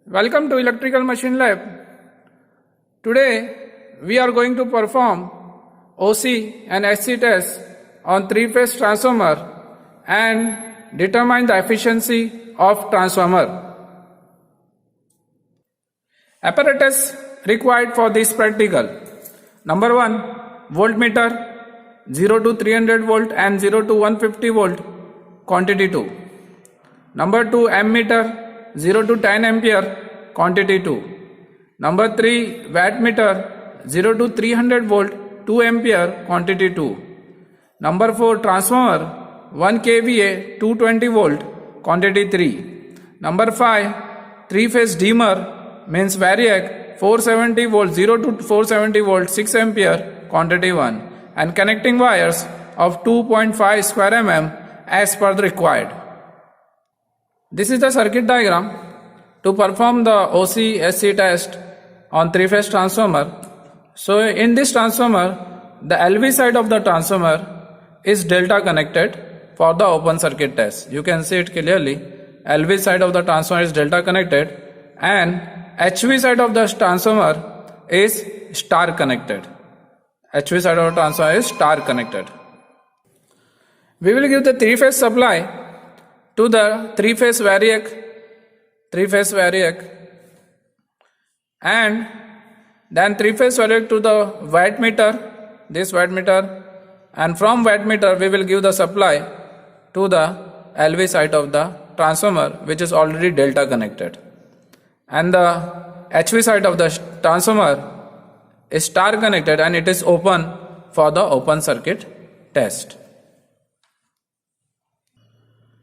Welcome to Electrical Machine Lab. Today we are going to perform OC and SC tests on three-phase transformer and determine the efficiency of transformer. Apparatus required for this practical. Number 1, voltmeter 0 to 300 volt and 0 to 150 volt, quantity 2. Number 2, ammeter 0 to 10 ampere, quantity 2. Number 3, wattmeter 0 to 300 volt, 2 ampere, quantity 2. Number 4, transformer 1 kVA 220 volt, quantity 3. Number 5, 3-phase dimmer means variac 470 volt 0 to 470 volt 6 ampere, quantity 1, and connecting wires of 2.5 square mm as per the required. This is the circuit diagram to perform the OC-SC test on three-phase transformer. So in this transformer, the LV side of the transformer is delta connected for the open circuit test. You can see it clearly. LV side of the transformer is delta connected and HV side of the transformer is star connected. HV side of the transformer is star connected. We will give the three-phase supply to the three-phase variac, and then three-phase variac to the wattmeter, this wattmeter, and from wattmeter we will give the supply to the LV side of the transformer, which is already delta connected, and the HV side of the transformer is star connected and it is open for the open circuit test.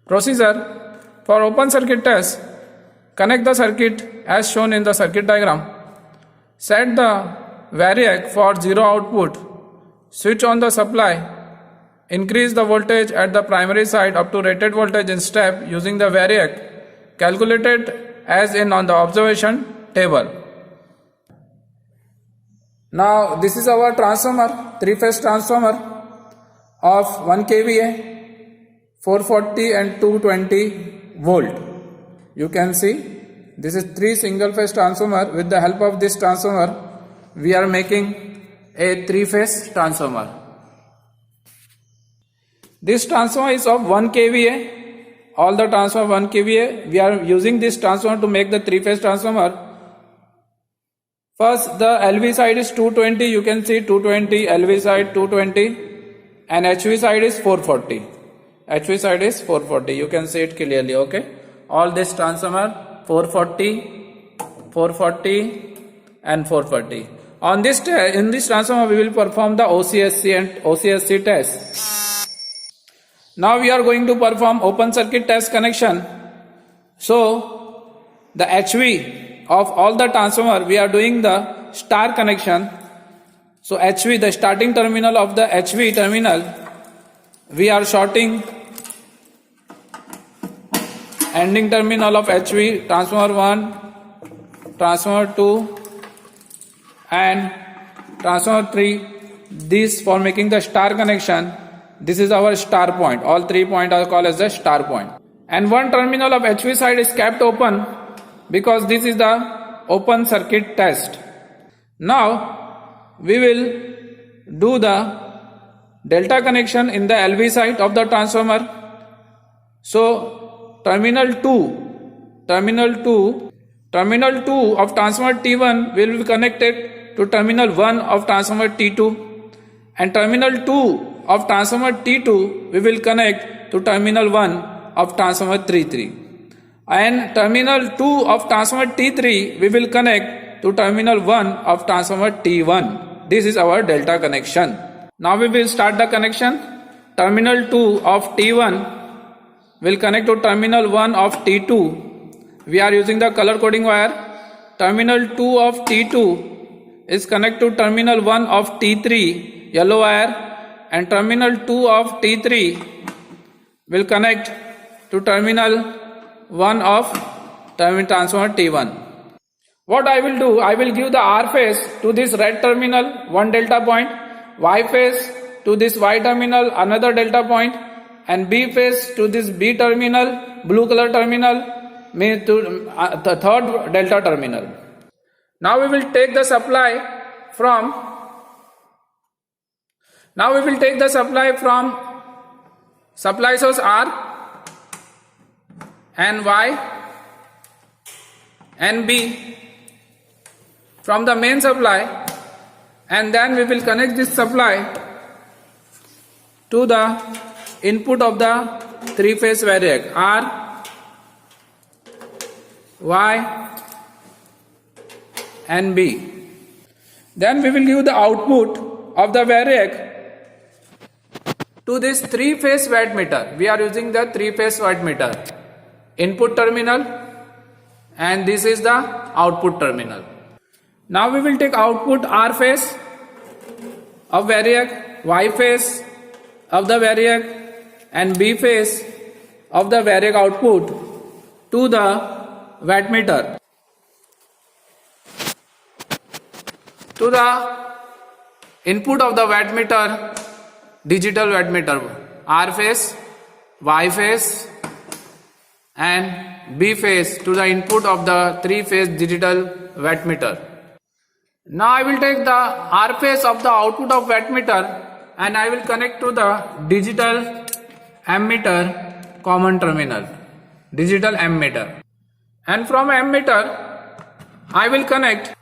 Procedure for open circuit test: connect the circuit as shown in the circuit diagram. Set the variac for 0 output. Switch on the supply. Increase the voltage at the primary side up to rated voltage in step using the variac calculated as in on the observation table. Now this is our transformer, three-phase transformer of 1 kVA. 440 and 220 volt. You can see this is 3 single phase transformer. With the help of this transformer we are making a 3-phase transformer. This transformer is of 1 kVA. All the transformer 1 kVA. We are using this transformer to make the 3-phase transformer. First the LV side is 220. You can see 220, LV side 220, and HV side is 440. HV side is 440. You can see it clearly. Okay. All this transformer 440, 440, and 440. On this in this transformer we will perform the OC-SC and OC-SC test. Now we are going to perform open circuit test connection. So the HV of all the transformer we are doing the star connection. So HV, the starting terminal of the HV terminal, we are shorting ending terminal of HV, transformer 1, transformer 2 and transformer 3. This for making the star connection. This is our star point. All 3 points are called as the star point. And one terminal of HV side is kept open because this is the open circuit test. Now we will do the delta connection in the LV side of the transformer. So terminal 2 of transformer T1 will be connected to terminal 1 of transformer T2, and terminal 2 of transformer T2 we will connect to terminal 1 of transformer T3, and terminal 2 of transformer T3 we will connect to terminal 1 of transformer T1. This is our delta connection. Now we will start the connection. Terminal 2 of T1 will connect to terminal 1 of T2. We are using the color coding wire. Terminal 2 of T2 is connected to terminal 1 of T3, yellow wire, and terminal 2 of T3 will connect to terminal 1 of transformer T1. What I will do, I will give the R phase to this red terminal, one delta point, Y phase to this Y terminal, another delta point, and B phase to this B terminal, blue color terminal, means to the third delta terminal. Now we will take the supply from supply source R and Y and B from the main supply, and then we will connect this supply to the input of the three-phase variac R, Y and B. Then we will give the output of the variac to this three-phase wattmeter. We are using the three-phase wattmeter. Input terminal and this is the output terminal. Now we will take output R phase of variac, Y phase of the variac and B phase of the variac output to the wattmeter. To the input of the wattmeter, digital wattmeter, R phase, Y phase and B phase to the input of the three-phase digital wattmeter. Now I will take the R phase of the output of wattmeter and I will connect to the digital ammeter common terminal, digital ammeter. And from ammeter I will connect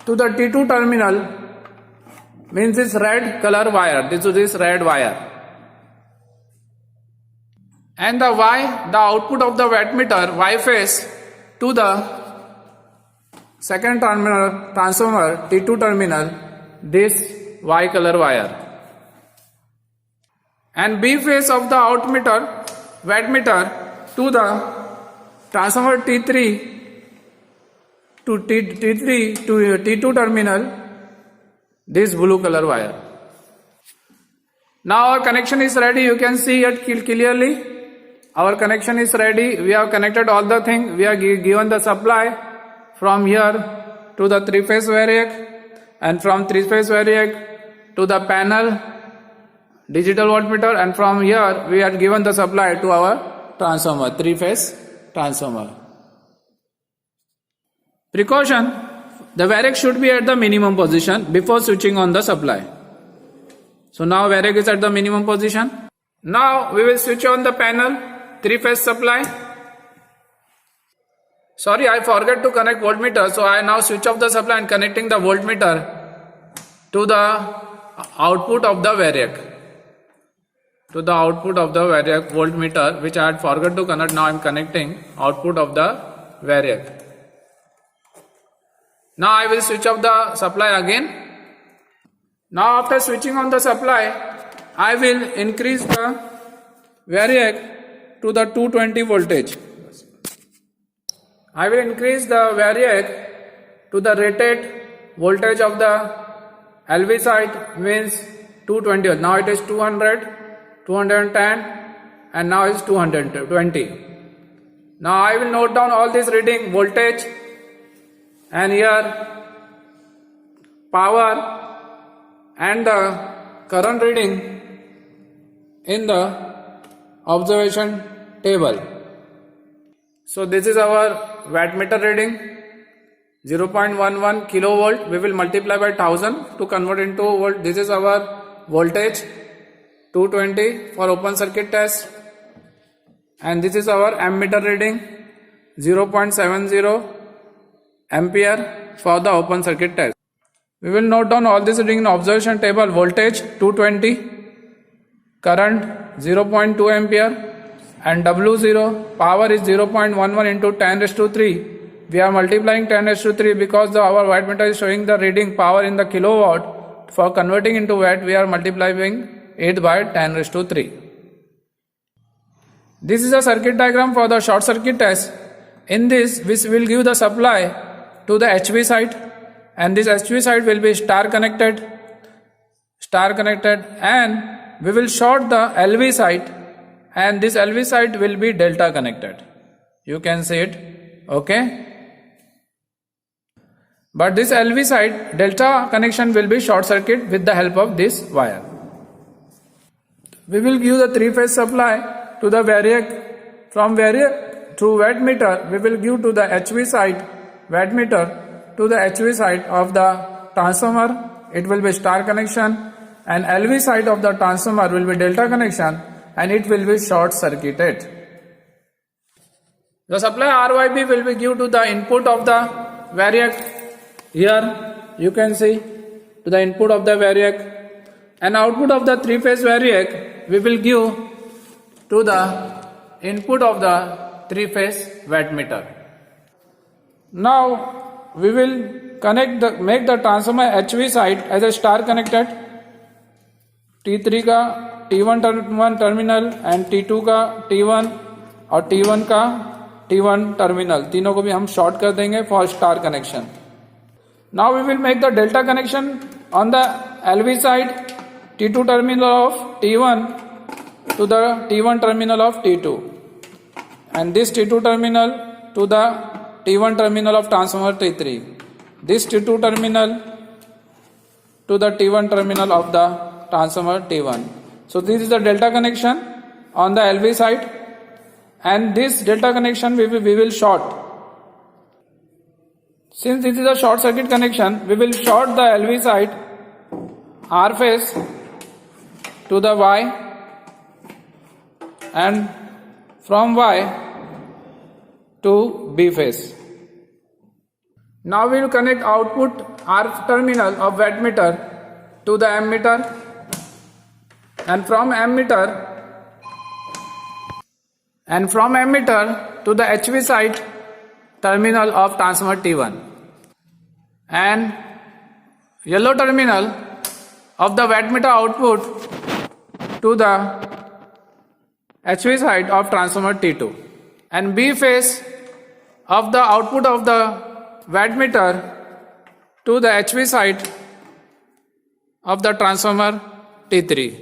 to the T2 terminal, means this red color wire, this is this red wire. And the Y, the output of the wattmeter, Y phase to the second terminal transformer, T2 terminal, this Y color wire. And B phase of the wattmeter to the transformer T3 to T3 to T2 terminal, this blue color wire. Now our connection is ready. You can see it clearly. Our connection is ready. We have connected all the things. We have given the supply from here to the three-phase variac and from three-phase variac to the panel digital wattmeter, and from here we have given the supply to our transformer, three-phase transformer. Precaution: the variac should be at the minimum position before switching on the supply. So now variac is at the minimum position. Now we will switch on the panel, three-phase supply. Sorry, I forgot to connect voltmeter, so I now switch off the supply and connecting the voltmeter to the output of the variac. To the output of the variac voltmeter, which I had forgot to connect. Now I am connecting output of the variac. Now I will switch off the supply again. Now after switching on the supply, I will increase the variac to the 220 voltage. I will increase the variac to the rated voltage of the LV side, means 220. Now it is 200, 210 and now it is 220. Now I will note down all this reading, voltage and here power and the current reading in the observation table. So this is our wattmeter reading, 0.11 kilovolt. We will multiply by 1000 to convert into volt. This is our voltage, 220 for open circuit test, and this is our ammeter reading, 0.70 ampere for the open circuit test. We will note down all this reading in observation table. Voltage 220, current 0.2 ampere, and W0 power is 0.11 into 10 raised to 3. We are multiplying 10 raised to 3 because our wattmeter is showing the reading power in the kilowatt. For converting into watt, we are multiplying it by 10 raised to 3. This is a circuit diagram for the short circuit test. In this, we will give the supply to the HV side, and this HV side will be star connected, and we will short the LV side, and this LV side will be delta connected. You can see it, okay? But this LV side delta connection will be short circuit with the help of this wire. We will give the three-phase supply to the variac from through wattmeter we will give to the HV side wattmeter to the HV side of the transformer. It will be star connection, and LV side of the transformer will be delta connection, and it will be short circuited. The supply RYB will be given to the input of the variac. Here you can see to the input of the variac, and output of the three-phase variac we will give to the input of the three-phase wattmeter. Now we will make the transformer HV side as a star connected. T3 का T1 terminal and T2 का T1 और T1 का T1 terminal, तीनों को भी हम short कर देंगे for star connection. Now we will make the delta connection on the LV side T2 terminal of T1 to the T1 terminal of T2, and this T2 terminal to the T1 terminal of transformer T3, this T2 terminal to the T1 terminal of the transformer T1. So this is the delta connection on the LV side, and this delta connection we will short. Since this is a short circuit connection, we will short the LV side R phase to the Y, and from Y to B phase. Now we will connect output R terminal of wattmeter to the ammeter, and from ammeter to the HV side terminal of transformer T1, and yellow terminal of the wattmeter output to the HV side of transformer T2, and B phase of the output of the wattmeter to the HV side of the transformer T3.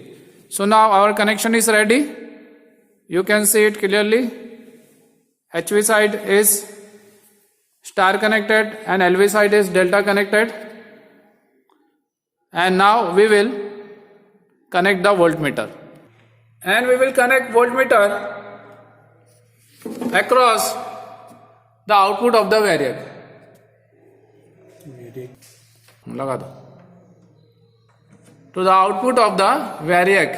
So now our connection is ready. You can see it clearly. HV side is star connected and LV side is delta connected. And now we will connect the voltmeter. And we will connect voltmeter across the output of the variac. लगा दो. To the output of the variac.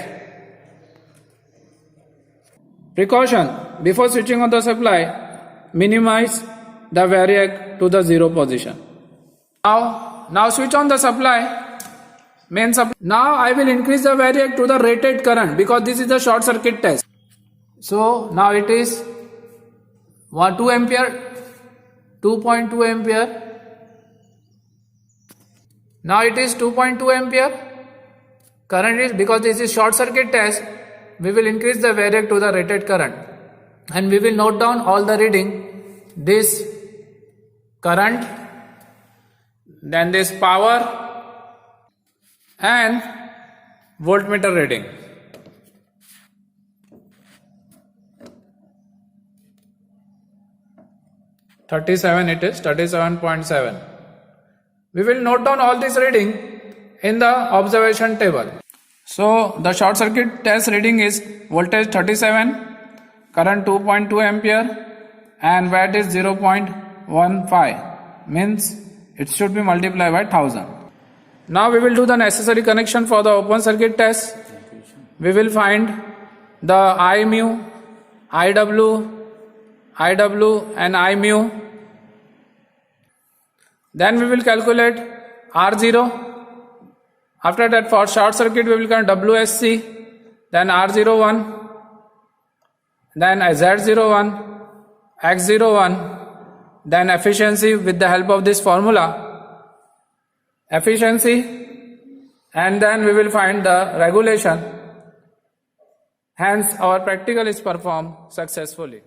Precaution: before switching on the supply, minimize the variac to the 0 position. Now switch on the supply. Main supply. Now I will increase the variac to the rated current because this is the short circuit test. So now it is 2 ampere, 2.2 ampere. Now it is 2.2 ampere. Current is, because this is short circuit test, we will increase the variac to the rated current, and we will note down all the reading. This current, then this power, and voltmeter reading. It is 37.7. We will note down all this reading in the observation table. So the short circuit test reading is voltage 37, current 2.2 ampere, and watt is 0.15, means it should be multiplied by 1000. Now we will do the necessary connection for the open circuit test. We will find the I mu, IW, and I mu. Then we will calculate R0. After that, for short circuit we will calculate WSC, then R01, then Z01, X01, then efficiency with the help of this formula, efficiency, and then we will find the regulation. Hence our practical is performed successfully.